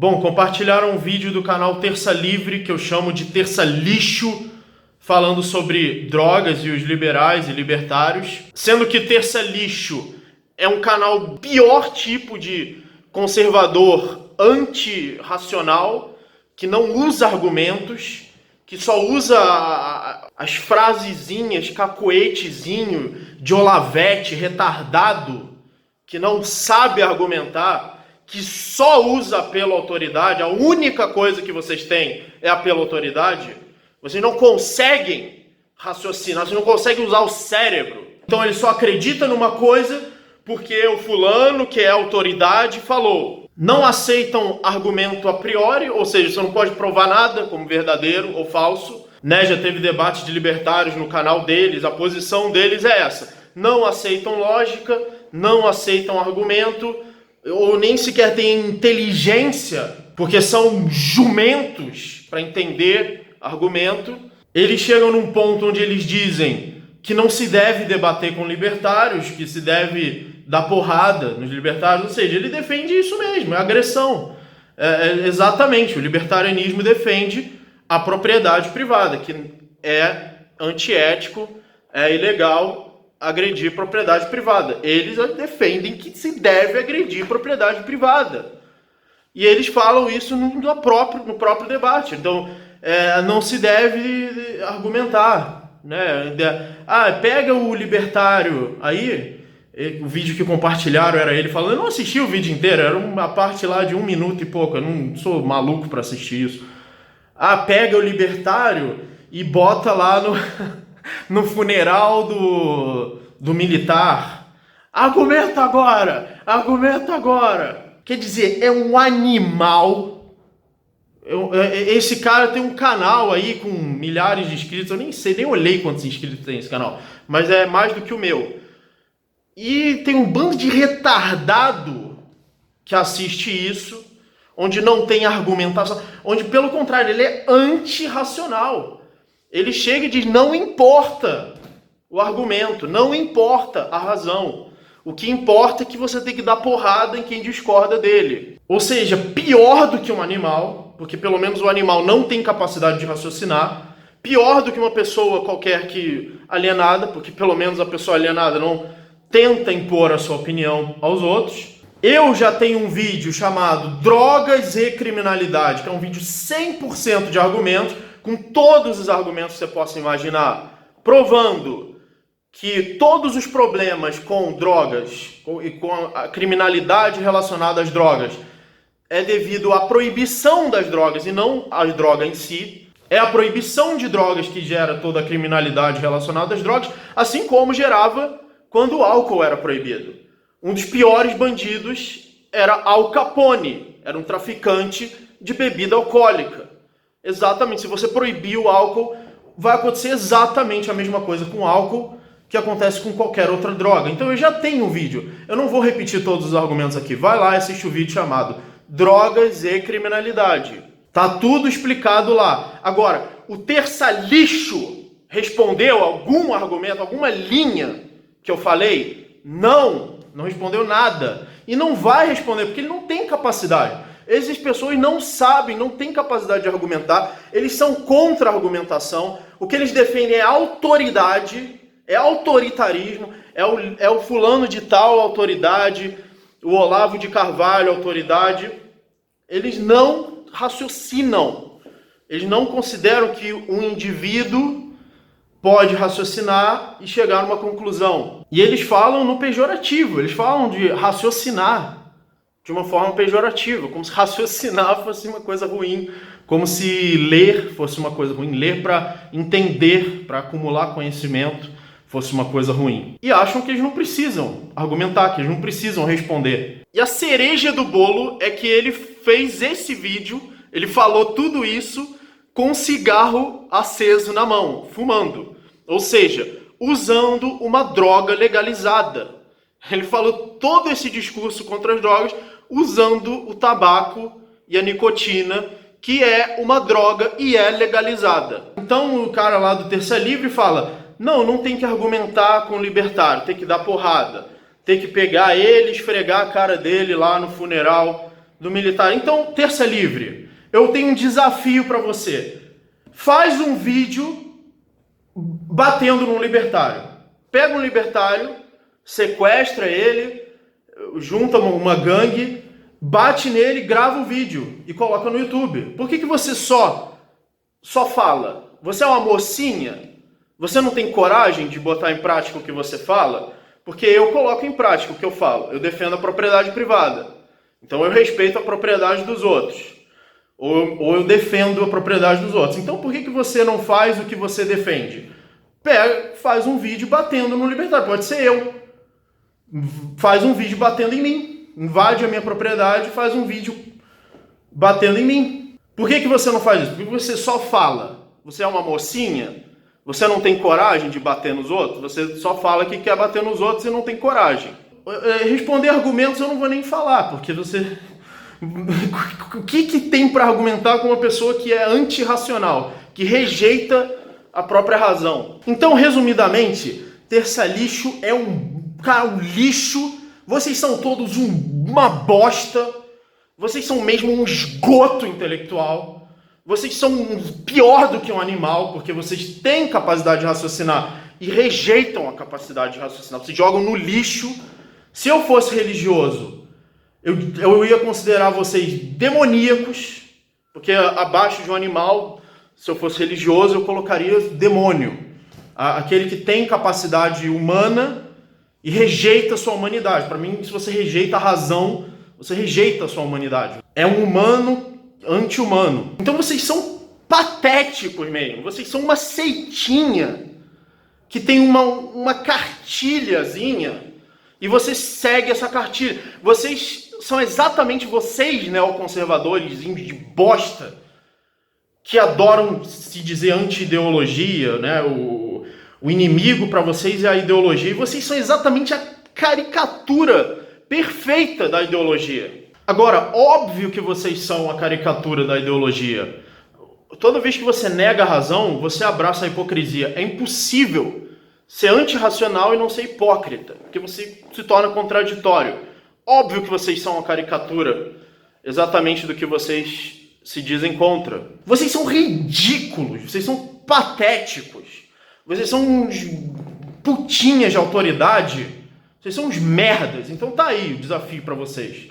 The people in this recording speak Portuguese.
Bom, compartilharam um vídeo do canal Terça Livre, que eu chamo de Terça Lixo, falando sobre drogas e os liberais e libertários. Sendo que Terça Lixo é um canal pior tipo de conservador antirracional, que não usa argumentos, que só usa as frasezinhas, cacoetezinho de Olavete retardado, que não sabe argumentar, que só usa apelo à autoridade. A única coisa que vocês têm é apelo à autoridade. Vocês não conseguem raciocinar, vocês não conseguem usar o cérebro. Então ele só acredita numa coisa porque o fulano, que é autoridade, falou. Não aceitam argumento a priori, ou seja, você não pode provar nada como verdadeiro ou falso. Né? Já teve debate de libertários no canal deles, a posição deles é essa. Não aceitam lógica, não aceitam argumento, ou nem sequer têm inteligência, porque são jumentos para entender argumento. Eles chegam num ponto onde eles dizem que não se deve debater com libertários, que se deve dar porrada nos libertários, ou seja, ele defende isso mesmo, é agressão. Exatamente, o libertarianismo defende a propriedade privada, que é antiético, é ilegal agredir propriedade privada. Eles defendem que se deve agredir propriedade privada. E eles falam isso no próprio debate. Então, não se deve argumentar. Né? Pega o libertário aí, o vídeo que compartilharam era ele falando, eu não assisti o vídeo inteiro, era uma parte lá de 1 minuto e pouco, eu não sou maluco para assistir isso. Pega o libertário e bota lá no funeral do militar. Argumenta agora! Argumenta agora! Quer dizer, é um animal. Esse cara tem um canal aí com milhares de inscritos. Eu nem sei, nem olhei quantos inscritos tem esse canal. Mas é mais do que o meu. E tem um bando de retardado que assiste isso, onde não tem argumentação, onde, pelo contrário, ele é antirracional. Ele chega e diz, não importa o argumento, não importa a razão. O que importa é que você tem que dar porrada em quem discorda dele. Ou seja, pior do que um animal, porque pelo menos o animal não tem capacidade de raciocinar. Pior do que uma pessoa qualquer que alienada, porque pelo menos a pessoa alienada não tenta impor a sua opinião aos outros. Eu já tenho um vídeo chamado Drogas e Criminalidade, que é um vídeo 100% de argumentos, com todos os argumentos que você possa imaginar, provando que todos os problemas com drogas e com a criminalidade relacionada às drogas é devido à proibição das drogas e não às drogas em si. É a proibição de drogas que gera toda a criminalidade relacionada às drogas, assim como gerava quando o álcool era proibido. Um dos piores bandidos era Al Capone, era um traficante de bebida alcoólica. Exatamente, se você proibir o álcool, vai acontecer exatamente a mesma coisa com o álcool que acontece com qualquer outra droga. Então eu já tenho um vídeo, eu não vou repetir todos os argumentos aqui, vai lá e assiste o vídeo chamado Drogas e Criminalidade. Tá tudo explicado lá. Agora, o Terça Lixo respondeu algum argumento, alguma linha que eu falei? Não respondeu nada. E não vai responder, porque ele não tem capacidade. Essas pessoas não sabem, não têm capacidade de argumentar, eles são contra a argumentação, o que eles defendem é autoridade, é autoritarismo, é o fulano de tal autoridade, o Olavo de Carvalho autoridade. Eles não raciocinam, eles não consideram que um indivíduo pode raciocinar e chegar a uma conclusão. E eles falam no pejorativo, eles falam de raciocinar de uma forma pejorativa, como se raciocinar fosse uma coisa ruim, como se ler fosse uma coisa ruim, ler para entender, para acumular conhecimento fosse uma coisa ruim. E acham que eles não precisam argumentar, que eles não precisam responder. E a cereja do bolo é que ele fez esse vídeo, ele falou tudo isso com um cigarro aceso na mão, fumando. Ou seja, usando uma droga legalizada. Ele falou todo esse discurso contra as drogas usando o tabaco e a nicotina, que é uma droga e é legalizada. Então o cara lá do Terça Livre fala, não tem que argumentar com o libertário, tem que dar porrada, tem que pegar ele e esfregar a cara dele lá no funeral do militar. Então, Terça Livre, eu tenho um desafio para você. Faz um vídeo batendo num libertário. Pega um libertário, sequestra ele, junta uma gangue, bate nele, grava o vídeo e coloca no YouTube. Por que você só fala? Você é uma mocinha? Você não tem coragem de botar em prática o que você fala? Porque eu coloco em prática o que eu falo. Eu defendo a propriedade privada. Então eu respeito a propriedade dos outros. Ou eu defendo a propriedade dos outros. Então por que você não faz o que você defende? Pega, faz um vídeo batendo no libertário. Pode ser eu. Faz um vídeo batendo em mim. Invade a minha propriedade e faz um vídeo batendo em mim. Por que você não faz isso? Porque você só fala. Você é uma mocinha? Você não tem coragem de bater nos outros? Você só fala que quer bater nos outros e não tem coragem. Responder argumentos eu não vou nem falar, porque você... O que tem para argumentar com uma pessoa que é antirracional, que rejeita a própria razão? Então, resumidamente, Terça Lixo é um lixo. Vocês são todos uma bosta. Vocês são mesmo um esgoto intelectual. Vocês são pior do que um animal, porque vocês têm capacidade de raciocinar e rejeitam a capacidade de raciocinar. Vocês jogam no lixo. Se eu fosse religioso, eu ia considerar vocês demoníacos, porque abaixo de um animal, se eu fosse religioso, eu colocaria demônio. Aquele que tem capacidade humana e rejeita a sua humanidade. Para mim, se você rejeita a razão, você rejeita a sua humanidade. É um humano anti-humano. Então vocês são patéticos mesmo. Vocês são uma seitinha que tem uma cartilhazinha e você segue essa cartilha. Vocês são exatamente vocês, neoconservadores de bosta, que adoram se dizer anti-ideologia, né? O inimigo para vocês é a ideologia. E vocês são exatamente a caricatura perfeita da ideologia. Agora, óbvio que vocês são a caricatura da ideologia. Toda vez que você nega a razão, você abraça a hipocrisia. É impossível ser antirracional e não ser hipócrita, porque você se torna contraditório. Óbvio que vocês são a caricatura exatamente do que vocês se dizem contra. Vocês são ridículos, vocês são patéticos, vocês são uns putinhas de autoridade, vocês são uns merdas. Então tá aí o desafio para vocês.